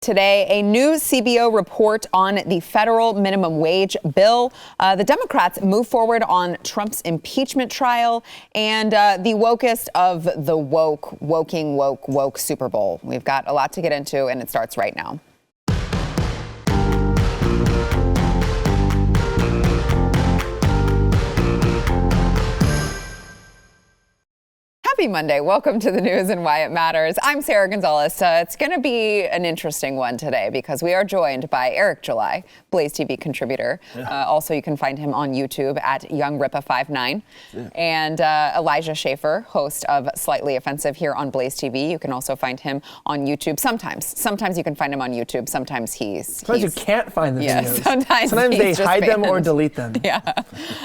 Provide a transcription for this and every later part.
Today, a new CBO report on the federal minimum wage bill. The Democrats move forward on Trump's impeachment trial and the wokest of the woke Super Bowl. We've got a lot to get into, and it starts right now. Happy Monday. Welcome to the news and why it matters. I'm Sarah Gonzalez. It's going to be an interesting one today because we are joined by Eric July, BlazeTV contributor. Also, you can find him on YouTube at YoungRippa59. And Elijah Schaffer, host of Slightly Offensive here on BlazeTV. You can also find him on YouTube sometimes. Sometimes you can find him on YouTube. Sometimes Sometimes you can't find the videos. Sometimes they hide them or delete them. Yeah.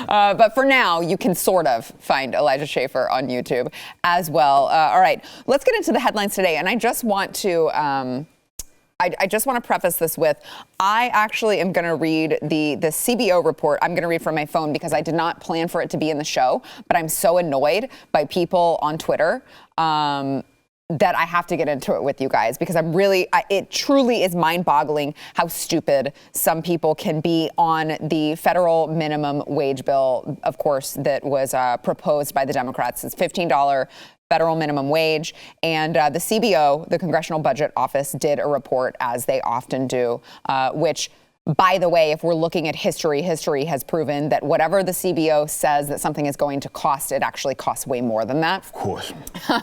But for now, you can sort of find Elijah Schaffer on YouTube as well. All right, let's get into the headlines today. And I just want to I just want to preface this with, I actually am going to read the CBO report. I'm going to read from my phone because I did not plan for it to be in the show, but I'm so annoyed by people on Twitter that I have to get into it with you guys because it truly is mind-boggling how stupid some people can be on the federal minimum wage bill, of course, that was proposed by the Democrats. It's $15 federal minimum wage. And the CBO, the Congressional Budget Office, did a report, as they often do, which, by the way, if we're looking at history has proven that whatever the CBO says that something is going to cost, it actually costs way more than that. Of course.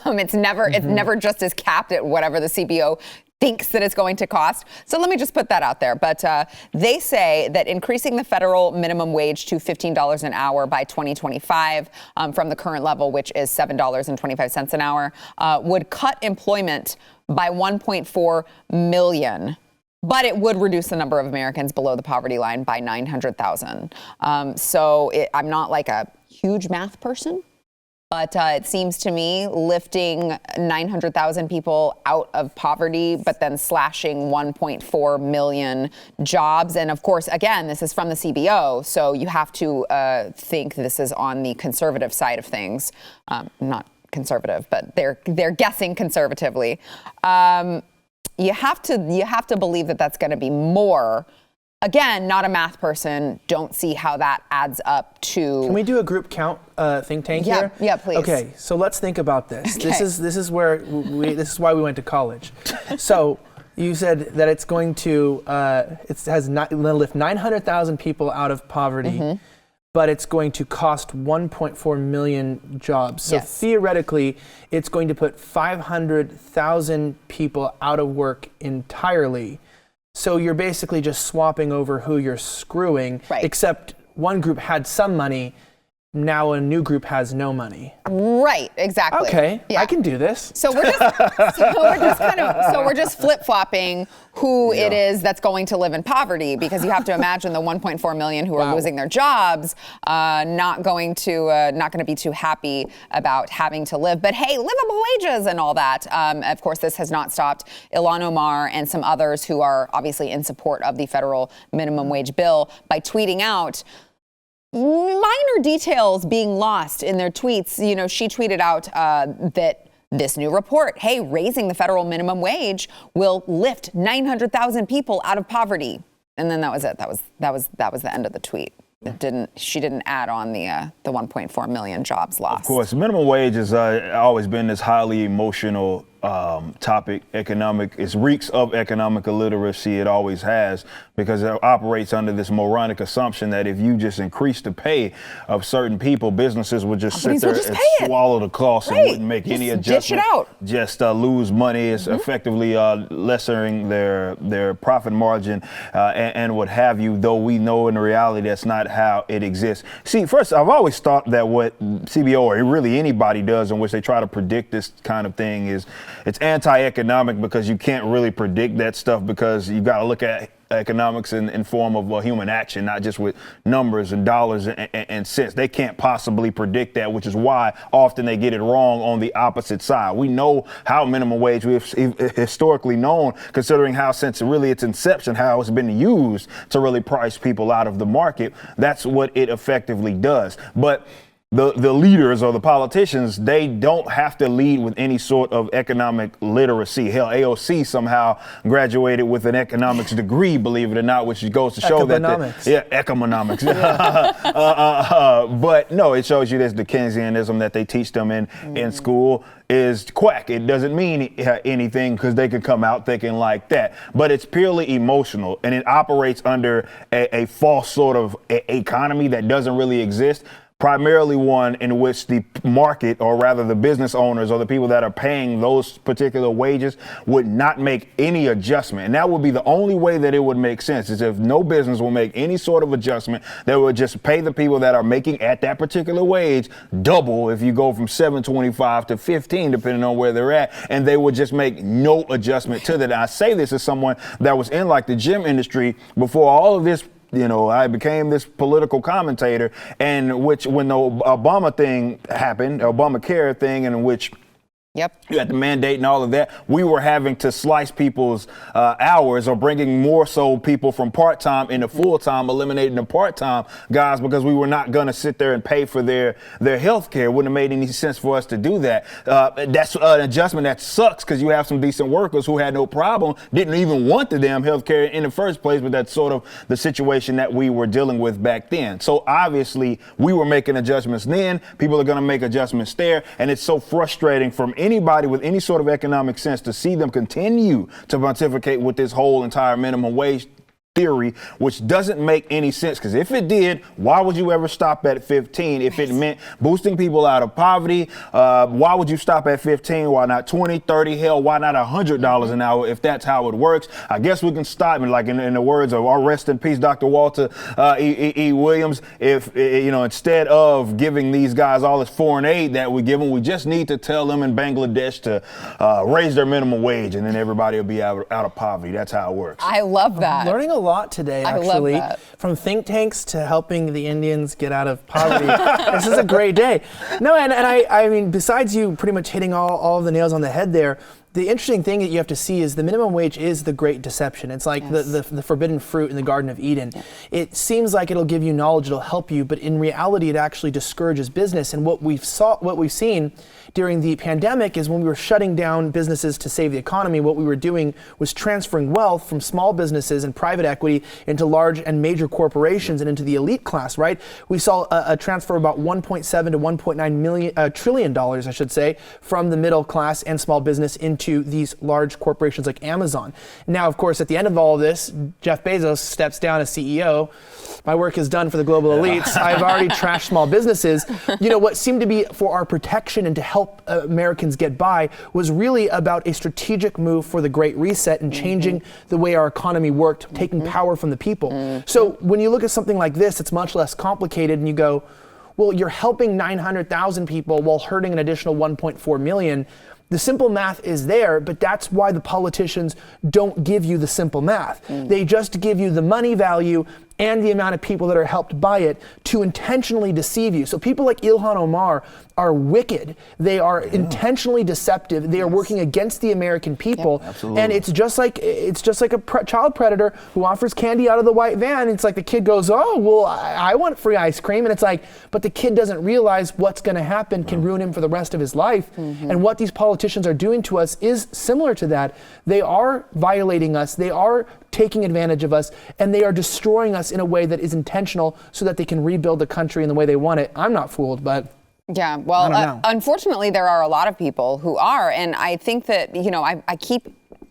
It's never just is capped at whatever the CBO thinks that it's going to cost. So let me just put that out there. But they say that increasing the federal minimum wage to $15 an hour by 2025 from the current level, which is $7.25 an hour, would cut employment by 1.4 million. But it would reduce the number of Americans below the poverty line by 900,000. I'm not like a huge math person, but it seems to me lifting 900,000 people out of poverty, but then slashing 1.4 million jobs. And of course, again, this is from the CBO, so you have to think this is on the conservative side of things. Not conservative, but they're guessing conservatively. You have to believe that that's going to be more. Again, not a math person. Don't see how that adds up to. Can we do a group count think tank here? Yeah, please. Okay, so let's think about this. Okay. This is why we went to college. So you said that it's going to lift 900,000 people out of poverty. But it's going to cost 1.4 million jobs. So theoretically, it's going to put 500,000 people out of work entirely. So you're basically just swapping over who you're screwing, except one group had some money. Now a new group has no money. Right, exactly. Okay, I can do this. So we're just flip-flopping who it is that's going to live in poverty, because you have to imagine the 1.4 million who are losing their jobs, not going to be too happy about having to live. But hey, livable wages and all that. Of course, this has not stopped Ilhan Omar and some others who are obviously in support of the federal minimum wage bill by tweeting out minor details being lost in their tweets. You know, she tweeted out that this new report, hey, raising the federal minimum wage will lift 900,000 people out of poverty. And then that was it. That was the end of the tweet. She didn't add on the 1.4 million jobs lost. Of course, minimum wage has always been this highly emotional topic. It reeks of economic illiteracy. It always has, because it operates under this moronic assumption that if you just increase the pay of certain people, businesses would just sit there and swallow the cost and wouldn't make any adjustment. Just lose money. It's effectively lessening their profit margin and what have you, though we know in reality that's not how it exists. See, first, I've always thought that what CBO or really anybody does in which they try to predict this kind of thing is it's anti-economic, because you can't really predict that stuff, because you got to look at economics in form of human action, not just with numbers and dollars and cents. They can't possibly predict that, which is why often they get it wrong on the opposite side. We know how minimum wage, we've historically known, considering how since really its inception, how it's been used to really price people out of the market. That's what it effectively does. But the leaders or the politicians, they don't have to lead with any sort of economic literacy. Hell, AOC somehow graduated with an economics degree, believe it or not, which goes to show that economics. But no, it shows you this Dickensianism that they teach them in school is quack. It doesn't mean anything because they could come out thinking like that. But it's purely emotional, and it operates under a false sort of economy that doesn't really exist. Primarily one in which the market, or rather the business owners or the people that are paying those particular wages, would not make any adjustment. And that would be the only way that it would make sense, is if no business will make any sort of adjustment. They would just pay the people that are making at that particular wage double if you go from $7.25 to $15, depending on where they're at. And they would just make no adjustment to that. And I say this as someone that was in like the gym industry before all of this. You know, I became this political commentator, and which when the Obama thing happened, Obamacare thing, in which you had the mandate and all of that, we were having to slice people's hours, or bringing more so people from part-time into full-time, eliminating the part-time guys because we were not going to sit there and pay for their health care. It wouldn't have made any sense for us to do that. That's an adjustment that sucks because you have some decent workers who had no problem, didn't even want the damn health care in the first place, but that's sort of the situation that we were dealing with back then. So obviously we were making adjustments then, people are going to make adjustments there, and it's so frustrating from anybody with any sort of economic sense to see them continue to pontificate with this whole entire minimum wage theory, which doesn't make any sense. Because if it did, why would you ever stop at 15? If it meant boosting people out of poverty, why would you stop at 15? Why not 20, 30? Hell, why not $100 an hour if that's how it works? I guess we can stop, and like in the words of our rest in peace, Dr. Walter E. Williams, if instead of giving these guys all this foreign aid that we give them, we just need to tell them in Bangladesh to raise their minimum wage, and then everybody will be out of poverty. That's how it works. I love that. I'm learning a lot today, actually. I love that. From think tanks to helping the Indians get out of poverty. This is a great day. No, and I mean, besides you pretty much hitting all of the nails on the head there, the interesting thing that you have to see is the minimum wage is the great deception. It's like the forbidden fruit in the Garden of Eden. Yeah. It seems like it'll give you knowledge, it'll help you, but in reality, it actually discourages business. And what we've seen during the pandemic is when we were shutting down businesses to save the economy, what we were doing was transferring wealth from small businesses and private equity into large and major corporations and into the elite class, right? We saw a transfer of about $1.7 to $1.9 trillion, I should say, from the middle class and small business into these large corporations like Amazon. Now, of course, at the end of all of this, Jeff Bezos steps down as CEO. My work is done for the global elites. I've already trashed small businesses. You know, what seemed to be for our protection and to help Americans get by was really about a strategic move for the Great Reset and changing the way our economy worked, taking power from the people. So when you look at something like this, it's much less complicated, and you go, well, you're helping 900,000 people while hurting an additional 1.4 million. The simple math is there, but that's why the politicians don't give you the simple math. They just give you the money value and the amount of people that are helped by it to intentionally deceive you. So people like Ilhan Omar are wicked. They are intentionally deceptive. They are working against the American people. And it's just like a child predator who offers candy out of the white van. It's like the kid goes, oh, well, I want free ice cream. And it's like, but the kid doesn't realize what's going to happen can ruin him for the rest of his life. And what these politicians are doing to us is similar to that. They are violating us. They are taking advantage of us, and they are destroying us in a way that is intentional so that they can rebuild the country in the way they want it. I'm not fooled, but yeah, well, unfortunately, there are a lot of people who are, and I think that, you know,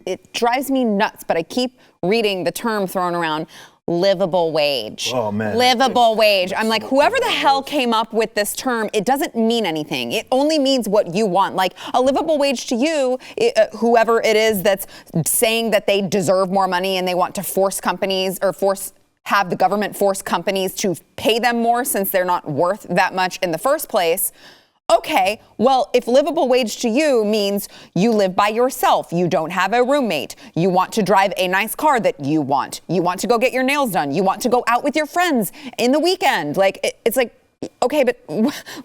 it drives me nuts, but I keep reading the term thrown around, livable wage. Oh, man. Livable wage. I'm like, whoever the hell came up with this term, it doesn't mean anything. It only means what you want. Like, a livable wage to you, whoever it is that's saying that they deserve more money and they want to force companies or have the government force companies to pay them more since they're not worth that much in the first place. Okay, well, if livable wage to you means you live by yourself, you don't have a roommate, you want to drive a nice car that you want to go get your nails done, you want to go out with your friends in the weekend, like, it's like, Okay, but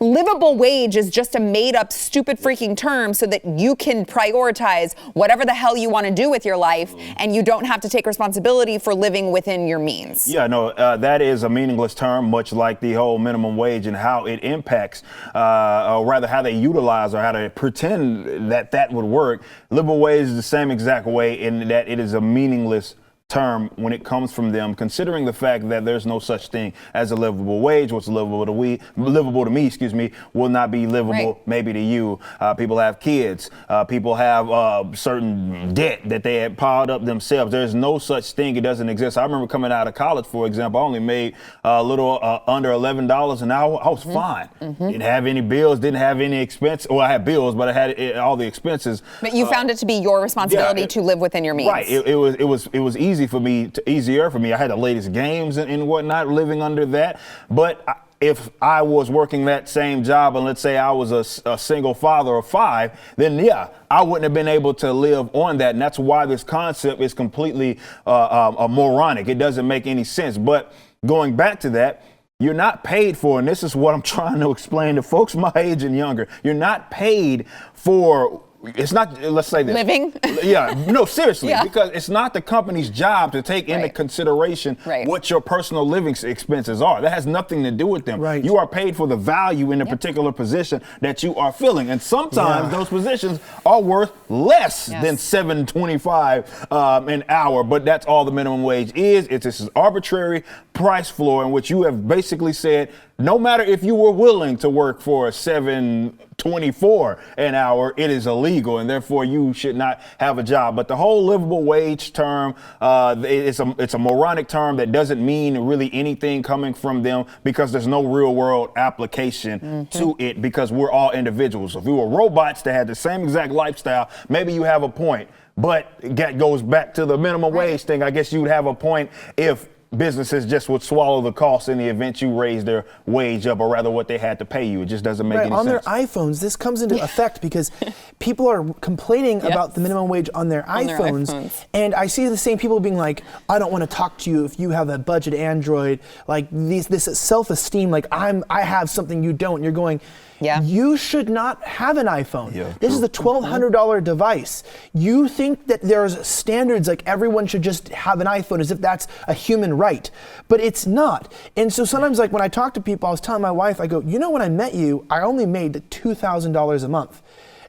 livable wage is just a made up stupid freaking term so that you can prioritize whatever the hell you want to do with your life and you don't have to take responsibility for living within your means. Yeah, no, that is a meaningless term, much like the whole minimum wage and how it impacts, or rather how they utilize or how they pretend that would work. Livable wage is the same exact way in that it is a meaningless term when it comes from them, considering the fact that there's no such thing as a livable wage. What's livable to me, will not be livable maybe to you. People have kids. People have certain debt that they had piled up themselves. There's no such thing. It doesn't exist. I remember coming out of college, for example, I only made a little under $11 an hour. I was fine. Didn't have any bills, didn't have any expense. Well, I had bills, but I had all the expenses. But you found it to be your responsibility to live within your means. Right. It was easier for me. I had the latest games and whatnot living under that. But if I was working that same job and let's say I was a single father of 5, then yeah, I wouldn't have been able to live on that. And that's why this concept is completely moronic. It doesn't make any sense. But going back to that, you're not paid for, and this is what I'm trying to explain to folks my age and younger, you're not paid for. It's not, let's say this. Living? Yeah, no, seriously, because it's not the company's job to take into consideration what your personal living expenses are. That has nothing to do with them. Right. You are paid for the value in a particular position that you are filling. And sometimes those positions are worth less than $7.25 an hour, but that's all the minimum wage is. It's this arbitrary price floor in which you have basically said, no matter if you were willing to work for $7.24 an hour, it is illegal, and therefore you should not have a job. But the whole livable wage term, it's a moronic term that doesn't mean really anything coming from them because there's no real world application to it because we're all individuals. If we were robots that had the same exact lifestyle, maybe you have a point. But that goes back to the minimum wage thing. I guess you would have a point if businesses just would swallow the cost in the event you raise their wage up, or rather what they had to pay you. It just doesn't make any sense. On their iPhones, this comes into effect because people are complaining about the minimum wage on their iPhones. And I see the same people being like, I don't want to talk to you if you have a budget Android, like this self-esteem, like I have something you don't. And you're going, you should not have an iPhone. This is a $1,200 device. You think that there's standards like everyone should just have an iPhone as if that's a human right, but it's not. And so sometimes, like when I talk to people, I was telling my wife, I go, you know, when I met you, I only made $2,000 a month.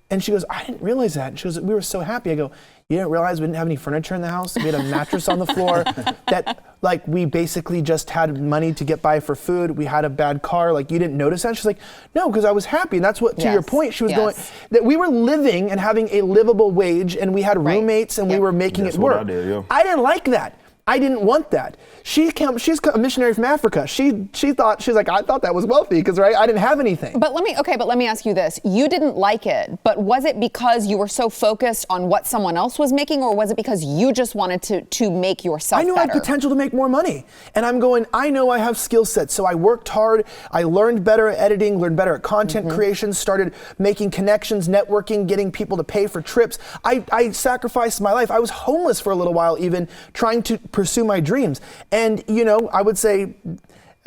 And she goes, I didn't realize that. And she goes, we were so happy. I go, you didn't realize we didn't have any furniture in the house? We had a mattress on the floor that like we basically just had money to get by for food. We had a bad car. Like you didn't notice that? She's like, no, because I was happy. And that's what, to your point, she was going, that we were living and having a livable wage and we had roommates and we were making it work. What I did, I didn't like that. I didn't want that. She's a missionary from Africa. She's like, I thought that was wealthy because I didn't have anything. But let me ask you this. You didn't like it, but was it because you were so focused on what someone else was making, or was it because you just wanted to make yourself better? I knew I had potential to make more money. And I'm going, I know I have skill sets. So I worked hard. I learned better at editing, learned better at content creation, started making connections, networking, getting people to pay for trips. I sacrificed my life. I was homeless for a little while, even trying to pursue my dreams. And, you know, I would say,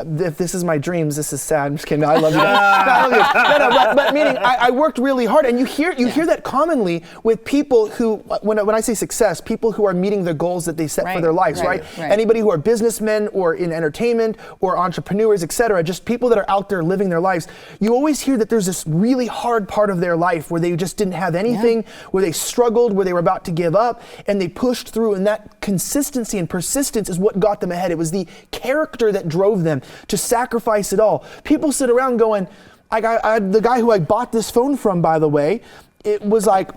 if this is my dreams, this is sad. I'm just kidding. No, I love you guys. But meaning I worked really hard, and you hear that commonly with people who, when I say success, people who are meeting the goals that they set for their lives, right? Anybody who are businessmen or in entertainment or entrepreneurs, etc., just people that are out there living their lives. You always hear that there's this really hard part of their life where they just didn't have anything, where they struggled, where they were about to give up, and they pushed through, and that consistency and persistence is what got them ahead. It was the character that drove them to sacrifice it all. People sit around going, the guy who I bought this phone from, by the way, it was like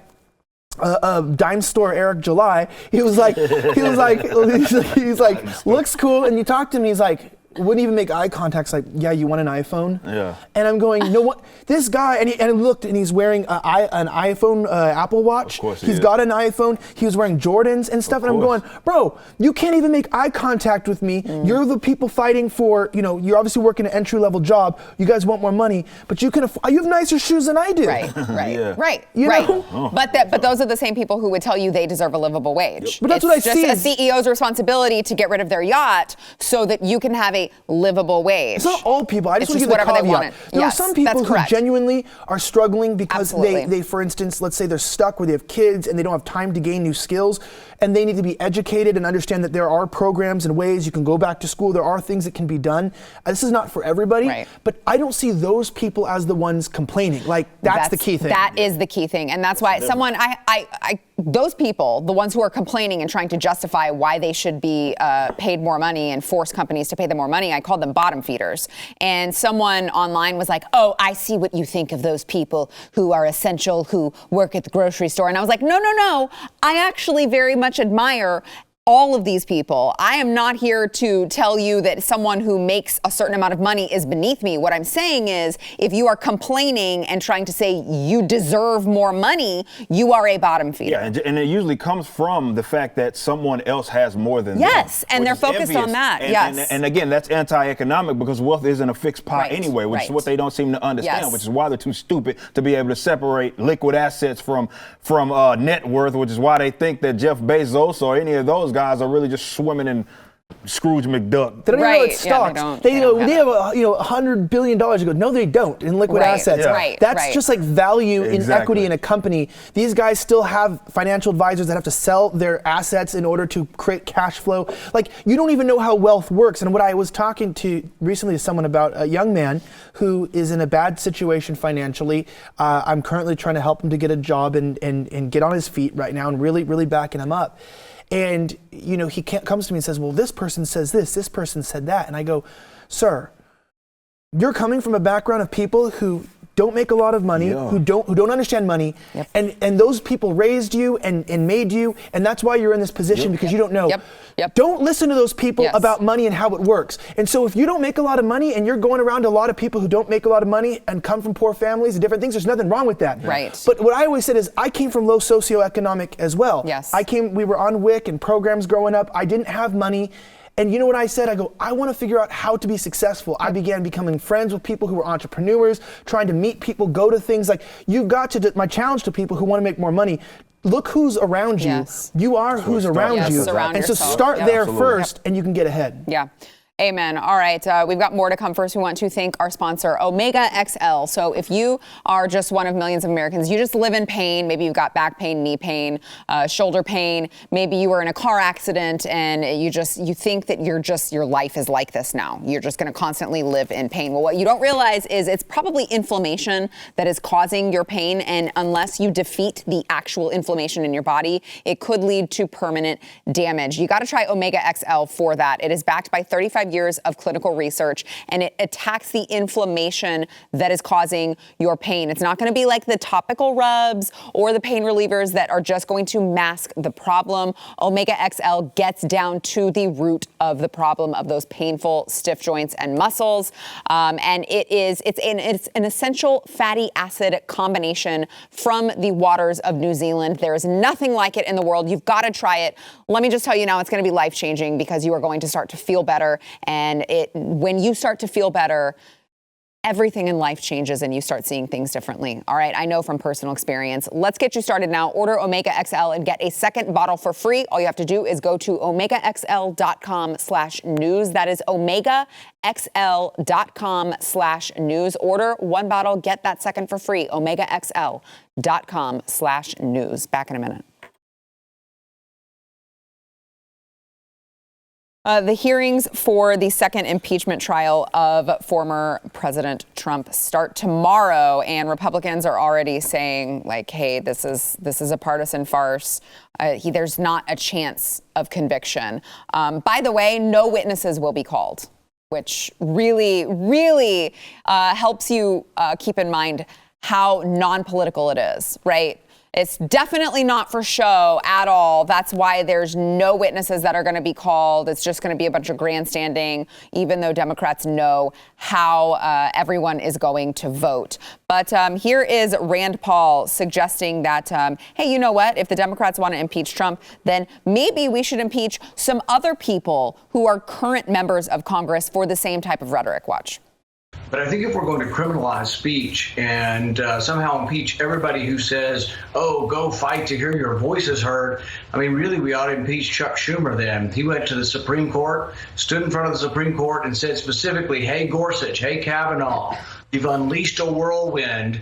a dime store Eric July. He was like, looks cool, and you talk to him, he's like, wouldn't even make eye contact. It's like, yeah, you want an iPhone? Yeah. And I'm going, you know what? This guy, and he looked, and he's wearing an iPhone Apple Watch. Of course he's got an iPhone. He was wearing Jordans and stuff. And I'm going, bro, you can't even make eye contact with me. You're the people fighting for, you know, you're obviously working an entry-level job. You guys want more money, but you have nicer shoes than I do. Right. You know? Oh. But those are the same people who would tell you they deserve a livable wage. But that's what I see. It's just a CEO's responsibility to get rid of their yacht so that you can have a livable wage. It's not all people. I just want to give whatever the they caveat. wanted. There are some people who genuinely are struggling because they, for instance, let's say they're stuck where they have kids and they don't have time to gain new skills, and they need to be educated and understand that there are programs and ways you can go back to school. There are things that can be done. This is not for everybody, but I don't see those people as the ones complaining. Like that's the key thing. That is the key thing, and that's why those people, the ones who are complaining and trying to justify why they should be paid more money and force companies to pay them more money, I call them bottom feeders. And someone online was like, "Oh, I see what you think of those people who are essential, who work at the grocery store." And I was like, no. I actually very much admire all of these people. I am not here to tell you that someone who makes a certain amount of money is beneath me. What I'm saying is, if you are complaining and trying to say you deserve more money, you are a bottom feeder. Yeah, and it usually comes from the fact that someone else has more than them. Yes, and they're focused on that. And again, that's anti-economic because wealth isn't a fixed pie anyway, which is what they don't seem to understand, which is why they're too stupid to be able to separate liquid assets from net worth, which is why they think that Jeff Bezos or any of those guys are really just swimming in Scrooge McDuck. They don't even know it's stocks. They have $100 billion. You go, no, they don't in liquid assets. That's just like value in equity in a company. These guys still have financial advisors that have to sell their assets in order to create cash flow. Like, you don't even know how wealth works. And what I was talking to recently to someone about, a young man who is in a bad situation financially. I'm currently trying to help him to get a job and get on his feet right now and really, really backing him up. And, he comes to me and says, well, this person says this person said that. And I go, sir, you're coming from a background of people who don't make a lot of money, who don't understand money, and those people raised you and made you, and that's why you're in this position, because you don't know. Don't listen to those people about money and how it works. And so if you don't make a lot of money and you're going around to a lot of people who don't make a lot of money and come from poor families and different things, there's nothing wrong with that. But what I always said is I came from low socioeconomic as well. We were on WIC and programs growing up. I didn't have money. And you know what I said? I go, I want to figure out how to be successful. I began becoming friends with people who were entrepreneurs, trying to meet people, go to things like, you've got to, my challenge to people who want to make more money, look who's around you. You are who's around you. And so start there first and you can get ahead. Amen. All right. We've got more to come. First, we want to thank our sponsor, Omega XL. So if you are just one of millions of Americans, you just live in pain. Maybe you've got back pain, knee pain, shoulder pain. Maybe you were in a car accident and you think that your life is like this now. You're just going to constantly live in pain. Well, what you don't realize is it's probably inflammation that is causing your pain. And unless you defeat the actual inflammation in your body, it could lead to permanent damage. You got to try Omega XL for that. It is backed by 35 years of clinical research, and it attacks the inflammation that is causing your pain. It's not going to be like the topical rubs or the pain relievers that are just going to mask the problem. Omega XL gets down to the root of the problem of those painful stiff joints and muscles. And it's an essential fatty acid combination from the waters of New Zealand. There is nothing like it in the world. You've got to try it. Let me just tell you now, it's going to be life-changing because you are going to start to feel better. And when you start to feel better, everything in life changes and you start seeing things differently. All right, I know from personal experience. Let's get you started now. Order Omega XL and get a second bottle for free. All you have to do is go to omegaxl.com/news. That is omegaxl.com/news. Order one bottle, get that second for free. omegaxl.com/news. Back in a minute. The hearings for the second impeachment trial of former President Trump start tomorrow, and Republicans are already saying, like, hey, this is a partisan farce. There's not a chance of conviction. By the way, no witnesses will be called, which really, really helps you keep in mind how non-political it is, right? It's definitely not for show at all. That's why there's no witnesses that are going to be called. It's just going to be a bunch of grandstanding, even though Democrats know how everyone is going to vote. But here is Rand Paul suggesting that, hey, you know what? If the Democrats want to impeach Trump, then maybe we should impeach some other people who are current members of Congress for the same type of rhetoric. Watch. But I think if we're going to criminalize speech and somehow impeach everybody who says, oh, go fight to hear your voices heard, I mean, really, we ought to impeach Chuck Schumer then. He went to the Supreme Court, stood in front of the Supreme Court and said specifically, hey, Gorsuch, hey, Kavanaugh, you've unleashed a whirlwind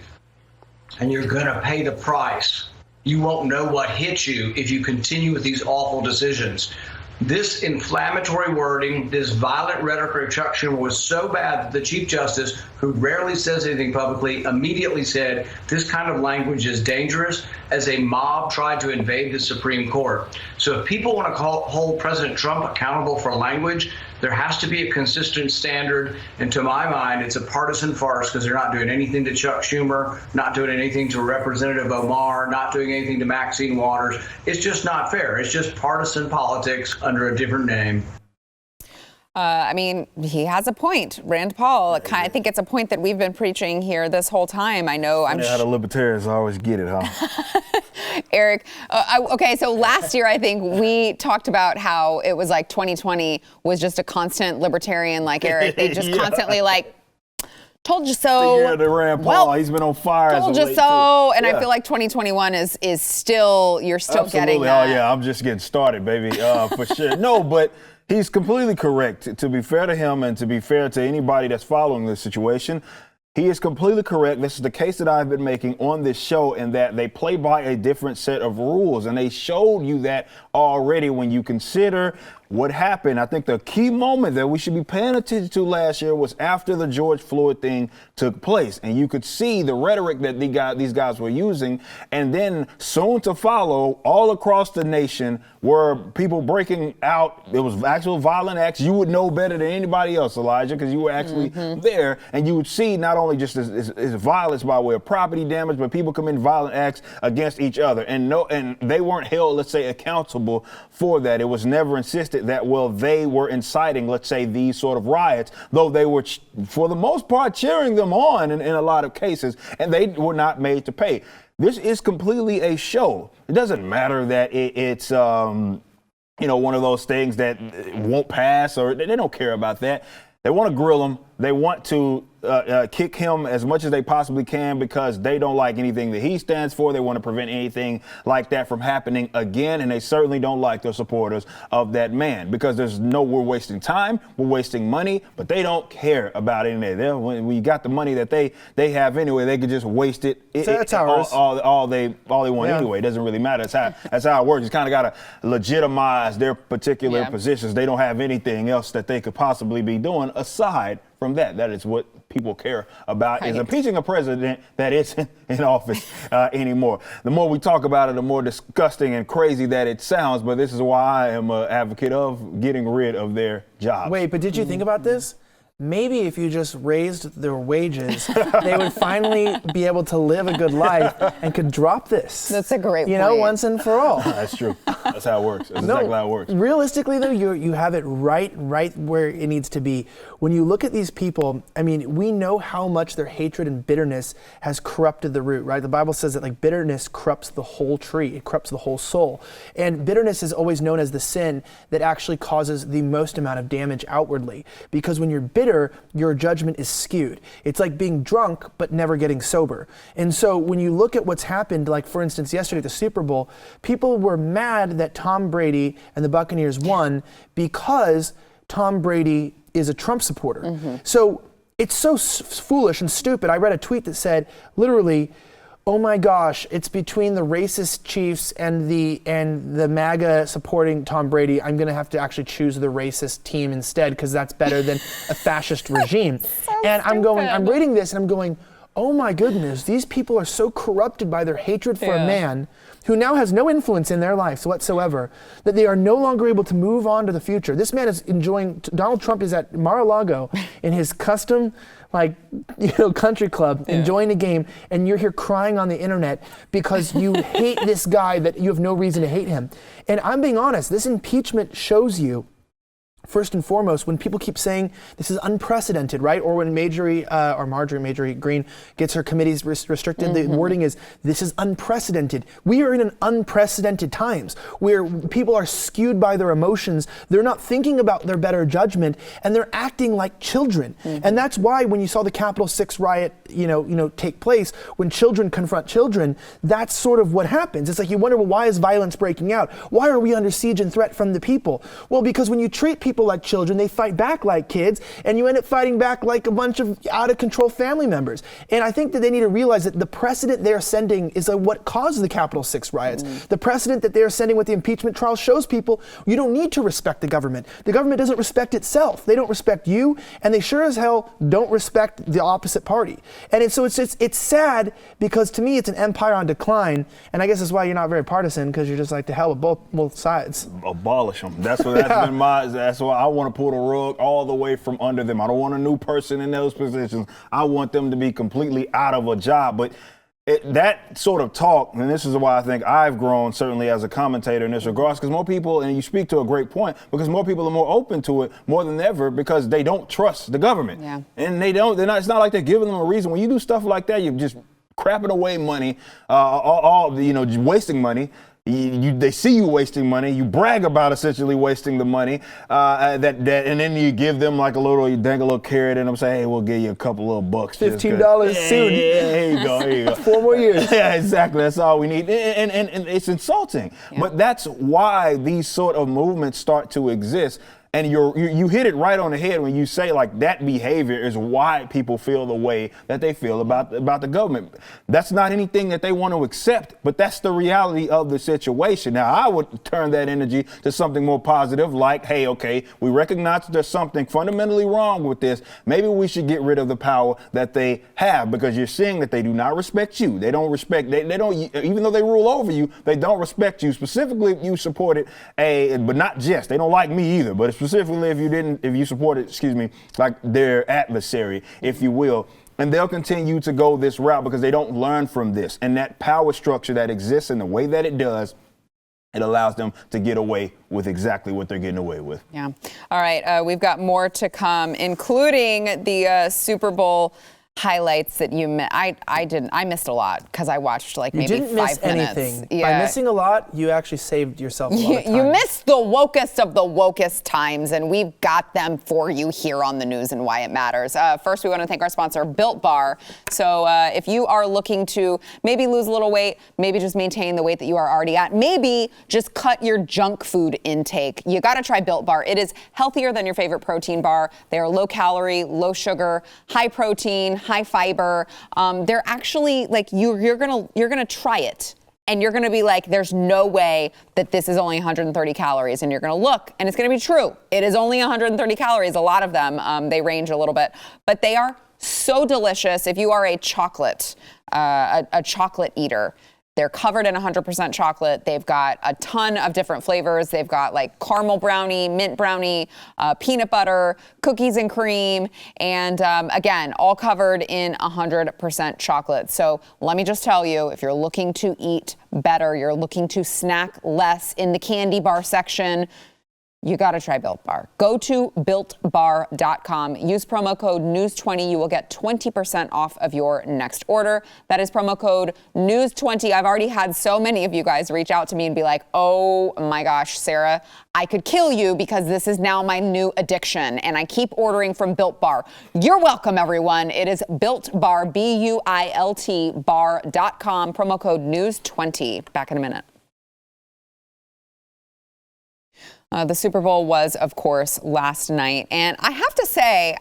and you're going to pay the price. You won't know what hits you if you continue with these awful decisions. This inflammatory wording, this violent rhetoric of Chuck Schumer was so bad that the Chief Justice, who rarely says anything publicly, immediately said this kind of language is dangerous as a mob tried to invade the Supreme Court. So if people want to hold President Trump accountable for language, there has to be a consistent standard. And to my mind, it's a partisan farce because they're not doing anything to Chuck Schumer, not doing anything to Representative Omar, not doing anything to Maxine Waters. It's just not fair. It's just partisan politics under a different name. I mean, he has a point. Rand Paul, I think it's a point that we've been preaching here this whole time. I know. Funny how the libertarians always get it, huh? Eric, okay, so last year I think we talked about how it was like 2020 was just a constant libertarian like Eric. They just constantly like, told you so. Yeah, the Rand Paul, he's been on fire. Told you so. And I feel like 2021 is still, you're still getting that. Oh, yeah, I'm just getting started, baby, for sure. No, but he's completely correct. To be fair to him and to be fair to anybody that's following this situation, he is completely correct. This is the case that I've been making on this show, in that they play by a different set of rules. And they showed you that already when you consider what happened. I think the key moment that we should be paying attention to last year was after the George Floyd thing took place. And you could see the rhetoric that these guys were using. And then soon to follow, all across the nation, were people breaking out. It was actual violent acts. You would know better than anybody else, Elijah, because you were actually there. And you would see not only just as violence by way of property damage, but people commit violent acts against each other. And they weren't held, let's say, accountable for that. It was never insisted that, well, they were inciting, let's say, these sort of riots, though they were, for the most part, cheering them on in a lot of cases, and they were not made to pay. This is completely a show. It doesn't matter that it's one of those things that won't pass, or they don't care about that. They want to grill him. They want to kick him as much as they possibly can because they don't like anything that he stands for. They want to prevent anything like that from happening again. And they certainly don't like the supporters of that man, because we're wasting time, we're wasting money, but they don't care about any of that. When you got the money that they have anyway, they could just waste it. That's all they want anyway. It doesn't really matter. That's how it works. You kind of got to legitimize their particular positions. They don't have anything else that they could possibly be doing aside from that. That is what people care about, is impeaching a president that isn't in office anymore. The more we talk about it, the more disgusting and crazy that it sounds, but this is why I am an advocate of getting rid of their jobs. Wait, but did you think about this? Maybe if you just raised their wages, they would finally be able to live a good life and could drop this. That's a great point. Once and for all. That's true. That's how it works. That's exactly how it works. Realistically, though, you have it right where it needs to be. When you look at these people, I mean, we know how much their hatred and bitterness has corrupted the root, right? The Bible says that like bitterness corrupts the whole tree. It corrupts the whole soul. And bitterness is always known as the sin that actually causes the most amount of damage outwardly. Because when you're bitter, your judgment is skewed. It's like being drunk but never getting sober. And so when you look at what's happened, like for instance yesterday at the Super Bowl, people were mad that Tom Brady and the Buccaneers won because Tom Brady is a Trump supporter. So it's so foolish and stupid. I read a tweet that said literally, oh my gosh, it's between the racist Chiefs and the MAGA supporting Tom Brady. I'm going to have to actually choose the racist team instead because that's better than a fascist regime. And I'm reading this and I'm going, oh my goodness, these people are so corrupted by their hatred for a man who now has no influence in their lives whatsoever, that they are no longer able to move on to the future. This man is Donald Trump is at Mar-a-Lago in his custom country club, enjoying the game, and you're here crying on the internet because you hate this guy that you have no reason to hate him. And I'm being honest, this impeachment shows you first and foremost, when people keep saying this is unprecedented, right? Or when Marjorie Greene gets her committees restricted, the wording is, this is unprecedented. We are in an unprecedented times where people are skewed by their emotions. They're not thinking about their better judgment, and they're acting like children. And that's why when you saw the Capitol 6 riot, take place, when children confront children, that's sort of what happens. It's like you wonder, well, why is violence breaking out? Why are we under siege and threat from the people? Well, because when you treat people like children, they fight back like kids, and you end up fighting back like a bunch of out-of-control family members. And I think that they need to realize that the precedent they're sending is what caused the Capitol 6 riots. The precedent that they're sending with the impeachment trial shows people you don't need to respect the government. The government doesn't respect itself. They don't respect you, and they sure as hell don't respect the opposite party. And so it's sad, because to me it's an empire on decline, and I guess that's why you're not very partisan, because you're just like, to hell with both sides. Abolish them. That's why I want to pull the rug all the way from under them. I don't want a new person in those positions. I want them to be completely out of a job. But that sort of talk, and this is why I think I've grown certainly as a commentator in this regards, because more people, and you speak to a great point, because more people are more open to it more than ever, because they don't trust the government. Yeah. And it's not like they're giving them a reason. When you do stuff like that, you're just crapping away money, wasting money. They see you wasting money. You brag about essentially wasting the money, and then you give them like you dang a little carrot, and I'm saying, hey, we'll give you a couple little bucks. $15 soon. Here you go. 4 more years. Yeah, exactly. That's all we need. And it's insulting. Yeah. But that's why these sort of movements start to exist. And you hit it right on the head when you say like that behavior is why people feel the way that they feel about the government. That's not anything that they want to accept, but that's the reality of the situation. Now, I would turn that energy to something more positive, like, hey, okay, we recognize that there's something fundamentally wrong with this. Maybe we should get rid of the power that they have, because you're seeing that they do not respect you. They don't respect, they don't, even though they rule over you, they don't respect you. Specifically, if you supported but not just, they don't like me either, but specifically if you supported, like their adversary, if you will. And they'll continue to go this route because they don't learn from this. And that power structure that exists in the way that it does, it allows them to get away with exactly what they're getting away with. Yeah. All right. We've got more to come, including the Super Bowl highlights that you missed. I missed a lot because I watched maybe 5 minutes. You didn't miss anything. Yeah. By missing a lot, you actually saved yourself a lot of time. You missed the wokest of the wokest times, and we've got them for you here on the news and why it matters. First, we want to thank our sponsor, Built Bar. So if you are looking to maybe lose a little weight, maybe just maintain the weight that you are already at, maybe just cut your junk food intake, you got to try Built Bar. It is healthier than your favorite protein bar. They are low calorie, low sugar, high protein, high fiber. They're actually you're gonna try it, and you're gonna be like, there's no way that this is only 130 calories, and you're gonna look, and it's gonna be true. It is only 130 calories. A lot of them, they range a little bit, but they are so delicious. If you are a chocolate eater, they're covered in 100% chocolate. They've got a ton of different flavors. They've got caramel brownie, mint brownie, peanut butter, cookies and cream, and again, all covered in 100% chocolate. So let me just tell you, if you're looking to eat better, you're looking to snack less in the candy bar section, you got to try Built Bar. Go to BuiltBar.com. Use promo code News20. You will get 20% off of your next order. That is promo code News20. I've already had so many of you guys reach out to me and be like, oh my gosh, Sarah, I could kill you because this is now my new addiction, and I keep ordering from Built Bar. You're welcome, everyone. It is Built Bar, BUILT bar.com. Promo code News20. Back in a minute. The Super Bowl was, of course, last night. And I have to say,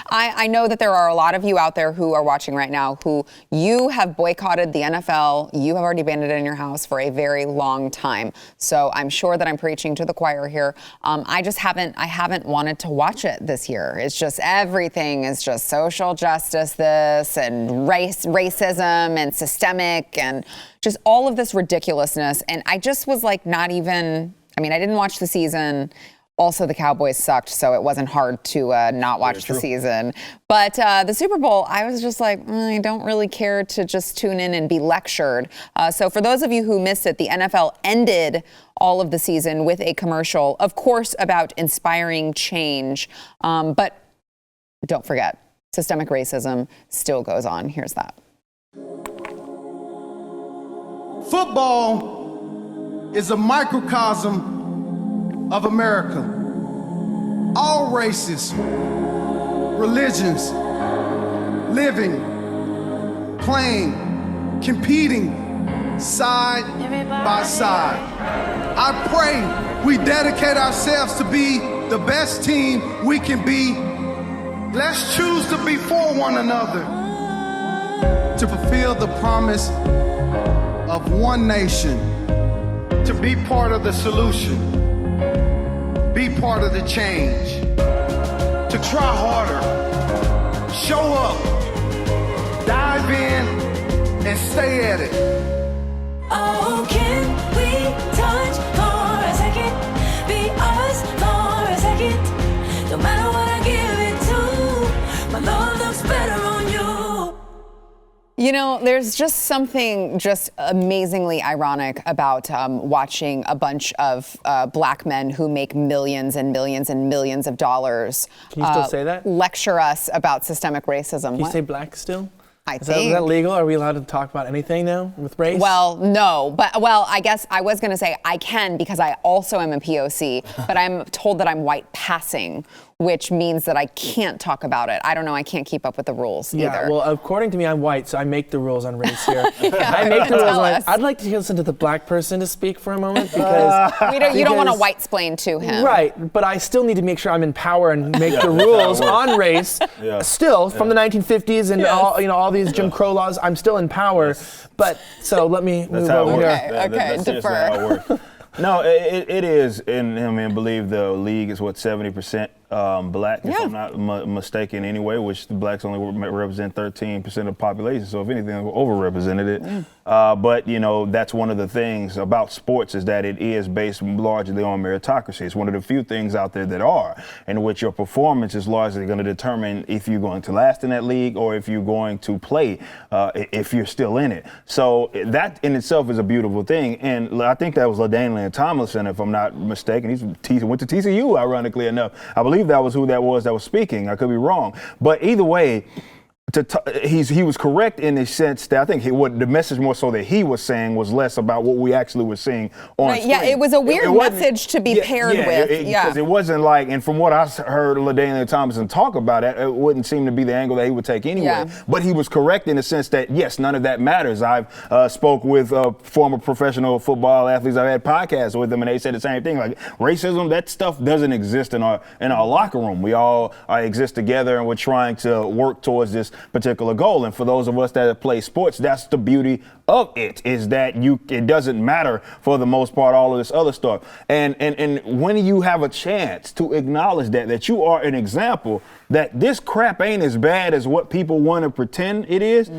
I know that there are a lot of you out there who are watching right now who you have boycotted the NFL. You have already banned it in your house for a very long time. So I'm sure that I'm preaching to the choir here. I haven't wanted to watch it this year. It's just everything is just social justice this and racism and systemic and just all of this ridiculousness. And I just was not even... I didn't watch the season. Also, the Cowboys sucked, so it wasn't hard to not watch the season. But the Super Bowl, I was just like, I don't really care to just tune in and be lectured. So for those of you who missed it, the NFL ended all of the season with a commercial, of course, about inspiring change. But don't forget, systemic racism still goes on. Here's that. Football is a microcosm of America. All races, religions, living, playing, competing, side by side. I pray we dedicate ourselves to be the best team we can be. Let's choose to be for one another, to fulfill the promise of one nation, to be part of the solution, be part of the change, to try harder, show up, dive in, and stay at it. Oh, can we touch for a second? Be us for a second. No matter what I give it to, my love looks better on you. You know, there's just something just amazingly ironic about watching a bunch of black men who make millions and millions and millions of dollars. Can you still say that? Lecture us about systemic racism. Can you say black still? Is that legal? Are we allowed to talk about anything now with race? Well, no, but I guess I was going to say I can because I also am a POC, but I'm told that I'm white passing, which means that I can't talk about it. I don't know. I can't keep up with the rules either. Yeah, well, according to me, I'm white, so I make the rules on race here. I make the rules on. I'd like to listen to the black person to speak for a moment because you don't want to white-splain to him. Right, but I still need to make sure I'm in power and make the rules on race. Still, from the 1950s and all these Jim Crow laws, I'm still in power. But so let me move over here. Okay, defer. No, it is, and I mean, I believe the league is 70% black, if I'm not mistaken anyway, which the blacks only represent 13% of the population. So if anything, we're overrepresented. But, you know, that's one of the things about sports is that it is based largely on meritocracy. It's one of the few things out there that are, in which your performance is largely going to determine if you're going to last in that league or if you're going to play, if you're still in it. So that in itself is a beautiful thing. And I think that was LaDainian Tomlinson, if I'm not mistaken. He went to TCU, ironically enough. I believe that was who that was speaking. I could be wrong. But either way, he was correct in the sense that I think what the message more so that he was saying was less about what we actually were seeing on screen. Yeah, it was a weird message to be paired with. Because it wasn't like, and from what I heard LaDainian Tomlinson talk about it wouldn't seem to be the angle that he would take anyway. Yeah. But he was correct in the sense that, yes, none of that matters. I've spoke with former professional football athletes. I've had podcasts with them, and they said the same thing. Like, racism, that stuff doesn't exist in our locker room. We all exist together, and we're trying to work towards this particular goal. And for those of us that play sports, that's the beauty of it, is that it doesn't matter for the most part, all of this other stuff. And when you have a chance to acknowledge that you are an example that this crap ain't as bad as what people want to pretend it is,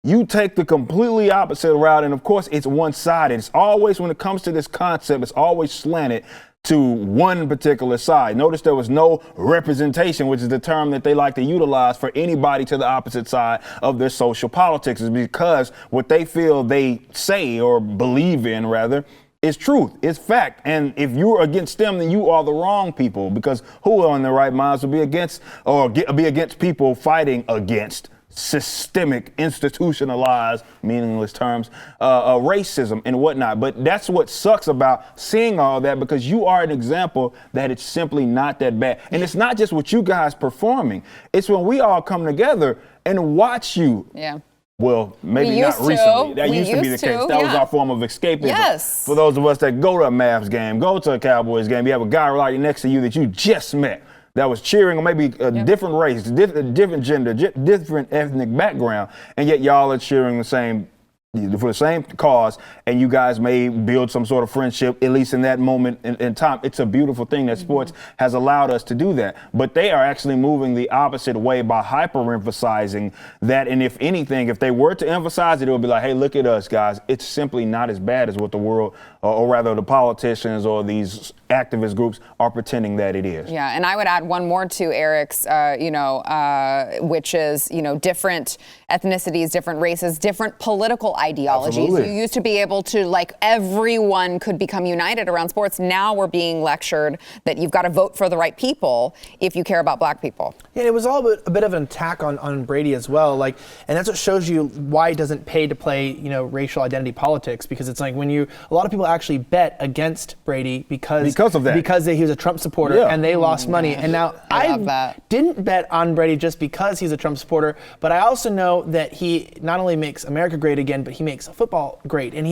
you take the completely opposite route. And of course, it's one-sided. It's always, when it comes to this concept, it's always slanted to one particular side. Notice there was no representation, which is the term that they like to utilize for anybody to the opposite side of their social politics, is because what they feel they say or believe in, rather, is truth, it's fact. And if you're against them, then you are the wrong people, because who in their right minds would be against people fighting against systemic, institutionalized, meaningless terms, racism and whatnot. But that's what sucks about seeing all that, because you are an example that it's simply not that bad. And it's not just what you guys performing. It's when we all come together and watch you. Yeah. Well, maybe not recently. That used to be the case. That was our form of escapism. Yes. For those of us that go to a Mavs game, go to a Cowboys game, you have a guy right next to you that you just met, that was cheering, or maybe a different race, different gender, different ethnic background, and yet y'all are cheering the same for the same cause, and you guys may build some sort of friendship, at least in that moment in time. It's a beautiful thing that sports has allowed us to do that. But they are actually moving the opposite way by hyper-emphasizing that. And if anything, if they were to emphasize it, it would be like, hey, look at us, guys. It's simply not as bad as what the world, or rather the politicians or these activist groups are pretending that it is. Yeah, and I would add one more to Eric's, which is, different ethnicities, different races, different political ideologies. Absolutely. You used to be able to, everyone could become united around sports. Now we're being lectured that you've got to vote for the right people if you care about black people. Yeah, it was all a bit of an attack on Brady as well. And that's what shows you why it doesn't pay to play, racial identity politics, because it's like a lot of people actually bet against Brady because of that. Because he was a Trump supporter and they lost money. And now I didn't bet on Brady just because he's a Trump supporter, but I also know that he not only makes America great again, but he makes football great. And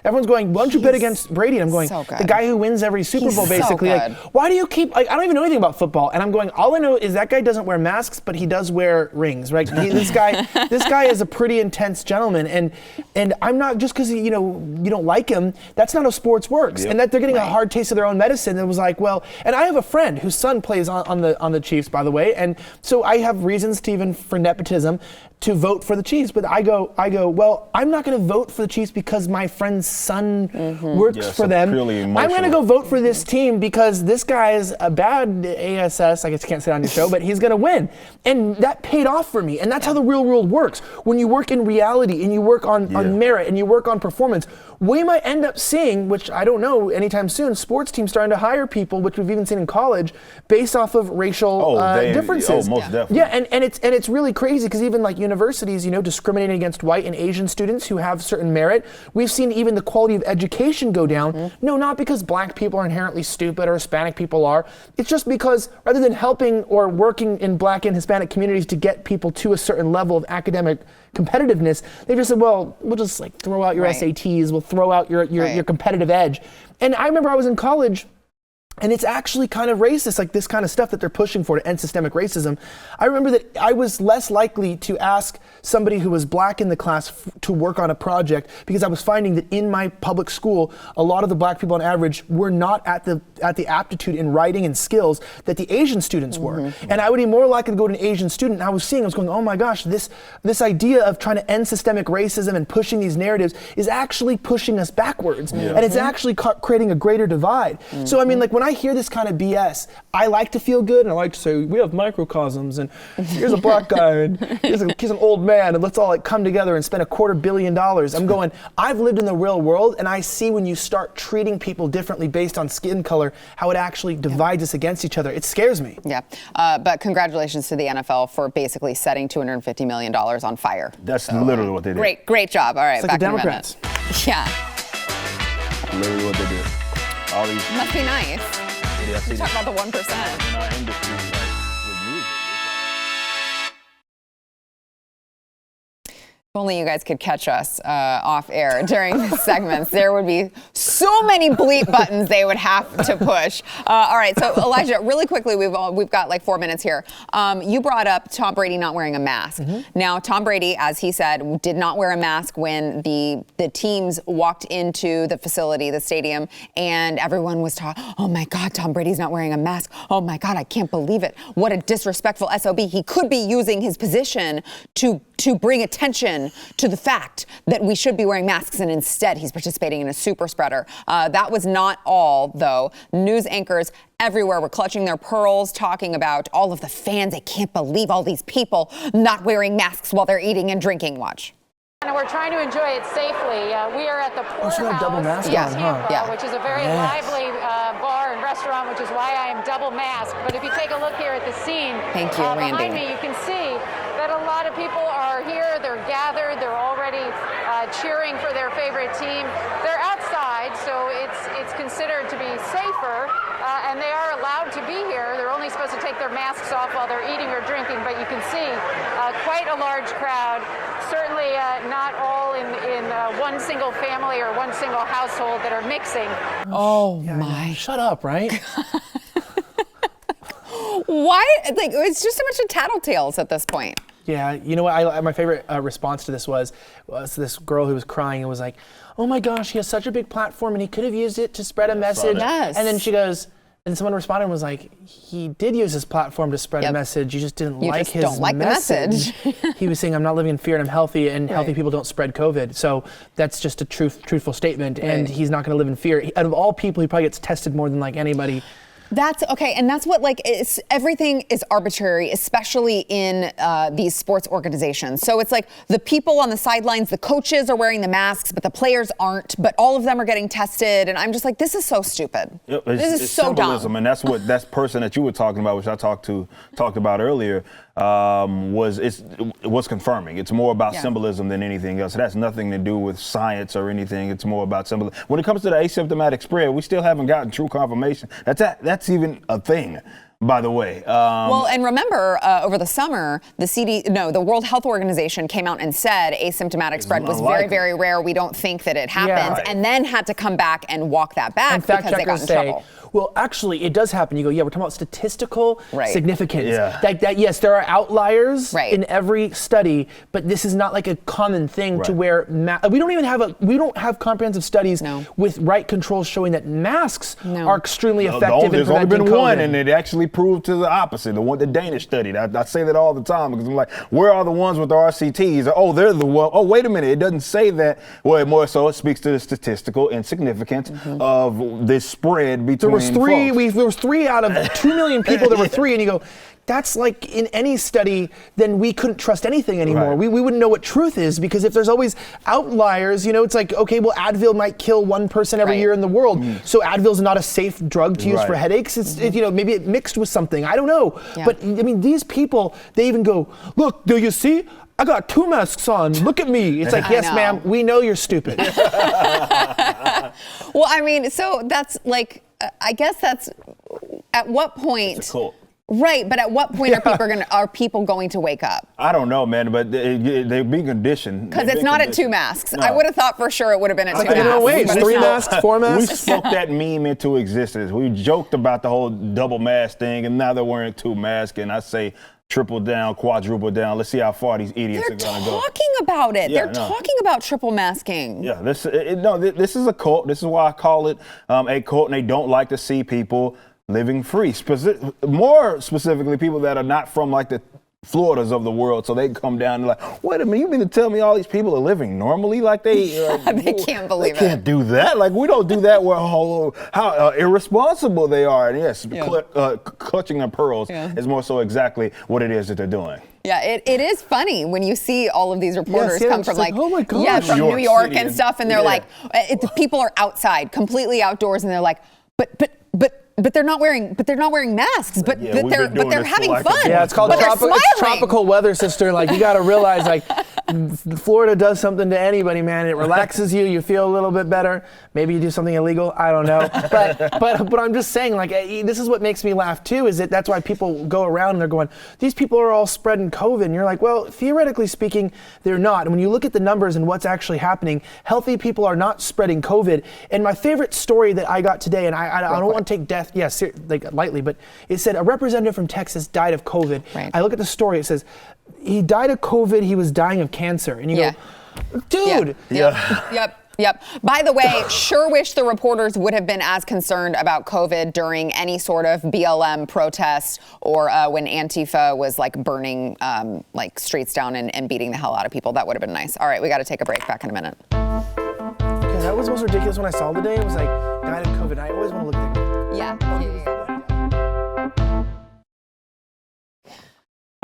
everyone's going, why don't you bet against Brady? And I'm going, so good. The guy who wins every Super Bowl, basically. So good. Why do you keep, I don't even know anything about football. And I'm going, all I know is that guy doesn't wear masks, but he does wear rings, right? This guy is a pretty intense gentleman. And I'm not, just because, you don't like him, that's not how sports works. Yep. And that they're getting a hard taste of their own medicine. It was like, well, and I have a friend whose son plays on the Chiefs, by the way. And so I have reasons to even for nepotism to vote for the Chiefs, but I go, well, I'm not going to vote for the Chiefs because my friend's son works for them. I'm going to go vote for this team because this guy is a bad ASS, I guess you can't say it on your show, but he's going to win. And that paid off for me. And that's how the real world works. When you work in reality and you work on merit and you work on performance, we might end up seeing, which I don't know anytime soon, sports teams starting to hire people, which we've even seen in college, based off of racial differences. Oh, most definitely. Yeah, and it's really crazy because even universities, discriminating against white and Asian students who have certain merit. We've seen even the quality of education go down. No, not because black people are inherently stupid or Hispanic people are. It's just because rather than helping or working in black and Hispanic communities to get people to a certain level of academic competitiveness, they just said, well, we'll just throw out your SATs, we'll throw out your competitive edge. And I remember I was in college, and it's actually kind of racist, this kind of stuff that they're pushing for to end systemic racism. I remember that I was less likely to ask somebody who was black in the class to work on a project because I was finding that in my public school, a lot of the black people on average were not at the aptitude in writing and skills that the Asian students were. And I would be more likely to go to an Asian student, and I was going, oh my gosh, this idea of trying to end systemic racism and pushing these narratives is actually pushing us backwards. And it's actually creating a greater divide. So I mean, when I hear this kind of BS, I like to feel good, and I like to say, we have microcosms, and here's a black guy, and he's an old man, and let's all come together and spend $250 million. I'm going, I've lived in the real world, and I see when you start treating people differently based on skin color, how it actually divides us against each other. It scares me. Yeah, but congratulations to the NFL for basically setting $250 million on fire. That's literally what they did. Great job. All right, it's back the to Democrats. Yeah. Literally what they did. All these. Must be nice. You talk about the 1%. In our industry, with music. If only you guys could catch us off air during the segments. There would be so many bleep buttons they would have to push. All right, so Elijah, really quickly, we've got 4 minutes here. You brought up Tom Brady not wearing a mask. Now, Tom Brady, as he said, did not wear a mask when the teams walked into the facility, the stadium, and everyone was talking, oh my God, Tom Brady's not wearing a mask. Oh my God, I can't believe it. What a disrespectful SOB. He could be using his position to bring attention to the fact that we should be wearing masks, and instead he's participating in a super spreader. That was not all, though. News anchors everywhere were clutching their pearls, talking about all of the fans. They can't believe all these people not wearing masks while they're eating and drinking. Watch. And we're trying to enjoy it safely. We are at the Porterhouse, double mask in on, Tampa, huh? which is a very lively bar and restaurant, which is why I am double masked. But if you take a look here at the scene, Thank you, Randy. behind me, you can see that a lot of people are here. They're gathered. They're already cheering for their favorite team. They're outside, so it's considered to be safer, and they are allowed to be here. They're only supposed to take their masks off while they're eating or drinking, but you can see quite a large crowd. Certainly not all in one single family or one single household that are mixing. Oh my. Shut up, right? Why? It's just a bunch of tattletales at this point. Yeah, you know what? My favorite response to this was this girl who was crying and was like, "Oh my gosh, he has such a big platform and he could have used it to spread a message." Yes. And then she goes, and someone responded and was like, "He did use his platform to spread a message. You just didn't like his don't like message." the message. He was saying, "I'm not living in fear and I'm healthy, and healthy people don't spread COVID." So that's just a truthful statement, and he's not going to live in fear. Out of all people, he probably gets tested more than like anybody. That's okay, and that's what everything is arbitrary, especially in these sports organizations. So it's like the people on the sidelines, the coaches are wearing the masks, but the players aren't. But all of them are getting tested, and I'm just like, this is so stupid. Yep, this is so symbolism, dumb. and that's what that person that you were talking about, which I talked about earlier, was confirming. It's more about symbolism than anything else. It has nothing to do with science or anything. It's more about symbolism. When it comes to the asymptomatic spread, we still haven't gotten true confirmation. That's even a thing, by the way. Well, and remember, over the summer, the World Health Organization came out and said asymptomatic spread was very, very rare. We don't think that it happens, and then had to come back and walk that back because they got in trouble. Well, actually, it does happen. You go, we're talking about statistical significance. Yeah. That yes, there are outliers Right. in every study, but this is not like a common thing to wear. We don't have comprehensive studies with right controls showing that masks are extremely effective in There's only preventing been COVID. one, and it actually proved to the opposite. The Danish study. I say that all the time because I'm like, where are the ones with the RCTs? Oh, they're the one. Oh, wait a minute. It doesn't say that. Well, more so, it speaks to the statistical insignificance of this spread between. There was 3 out of 2 million people. There were 3, and you go, that's like in any study, then we couldn't trust anything anymore. Right. We wouldn't know what truth is, because if there's always outliers, it's like, okay, well, Advil might kill 1 person every year in the world. So Advil's not a safe drug to use for headaches. It's maybe it mixed with something. I don't know. Yeah. But I mean, these people, they even go, look, do you see? I got 2 masks on. Look at me. It's like, yes, ma'am, we know you're stupid. Well, I mean, so that's like, I guess that's at what point? It's a cult. Right, but at what point are people going to wake up? I don't know, man, but they've been conditioned. Because it's not at 2 masks. No. I would have thought for sure it would have been at 2 masks. Wait, 3 masks, 4 masks. We spoke that meme into existence. We joked about the whole double mask thing, and now they're wearing 2 masks, and I say triple down, quadruple down. Let's see how far these idiots are going to go. They're talking about it. They're talking about triple masking. Yeah, this is a cult. This is why I call it a cult, and they don't like to see people living free. More specifically, people that are not from like the Floridas of the world, so they come down and like, wait a minute, you mean to tell me all these people are living normally? Like they can't believe it. They can't do that. Like we don't do that. How irresponsible they are. And yes, clutching their pearls is more so exactly what it is that they're doing. Yeah, it is funny when you see all of these reporters come from oh my gosh. from New York and stuff, and they're like, the people are outside, completely outdoors, and they're like, but they're not wearing masks, but they're having fun. Yeah, it's called tropical weather, sister. Like, you got to realize, like, Florida does something to anybody, man. It relaxes you. You feel a little bit better. Maybe you do something illegal. I don't know. But I'm just saying, like, this is what makes me laugh too. Is that's why people go around and they're going, these people are all spreading COVID, and you're like, well, theoretically speaking, they're not. And when you look at the numbers and what's actually happening, healthy people are not spreading COVID. And my favorite story that I got today, and I don't want to take death, lightly, but it said a representative from Texas died of COVID. Right. I look at the story, it says he died of COVID, he was dying of cancer. And you go, dude. Yep. By the way, sure wish the reporters would have been as concerned about COVID during any sort of BLM protest or when Antifa was like burning like streets down and beating the hell out of people. That would have been nice. All right, we got to take a break. Back in a minute. Yeah, that was the most ridiculous when I saw today. It was like, died of COVID. I always want to look at that. Yeah.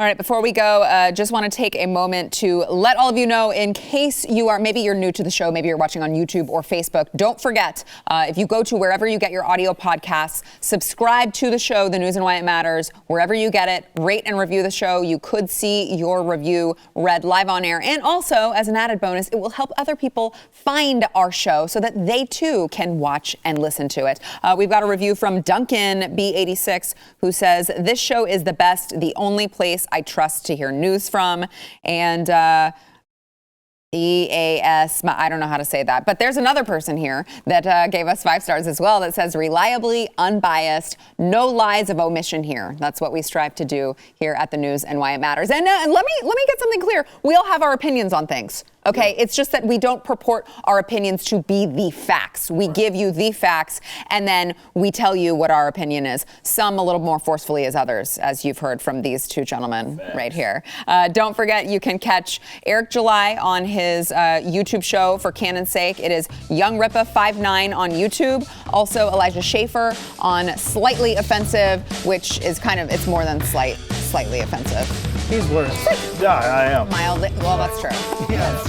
All right, before we go, just want to take a moment to let all of you know, in case maybe you're new to the show, maybe you're watching on YouTube or Facebook, don't forget, if you go to wherever you get your audio podcasts, subscribe to the show, The News and Why It Matters, wherever you get it, rate and review the show. You could see your review read live on air. And also, as an added bonus, it will help other people find our show so that they too can watch and listen to it. We've got a review from Duncan B86, who says, this show is the best, the only place I trust to hear news from. And EAS, I don't know how to say that, but there's another person here that gave us 5 stars as well that says reliably unbiased, no lies of omission here. That's what we strive to do here at the news and why it matters. And let me get something clear. We all have our opinions on things. Okay, it's just that we don't purport our opinions to be the facts. We give you the facts and then we tell you what our opinion is. Some a little more forcefully as others, as you've heard from these 2 gentlemen right here. Don't forget, you can catch Eric July on his YouTube show for Canon's sake. It is Young Ripa 59 on YouTube. Also Elijah Schaefer on Slightly Offensive, which is it's more than slightly offensive. He's worse. Yeah, I am. Mildly, well, that's true. Yes.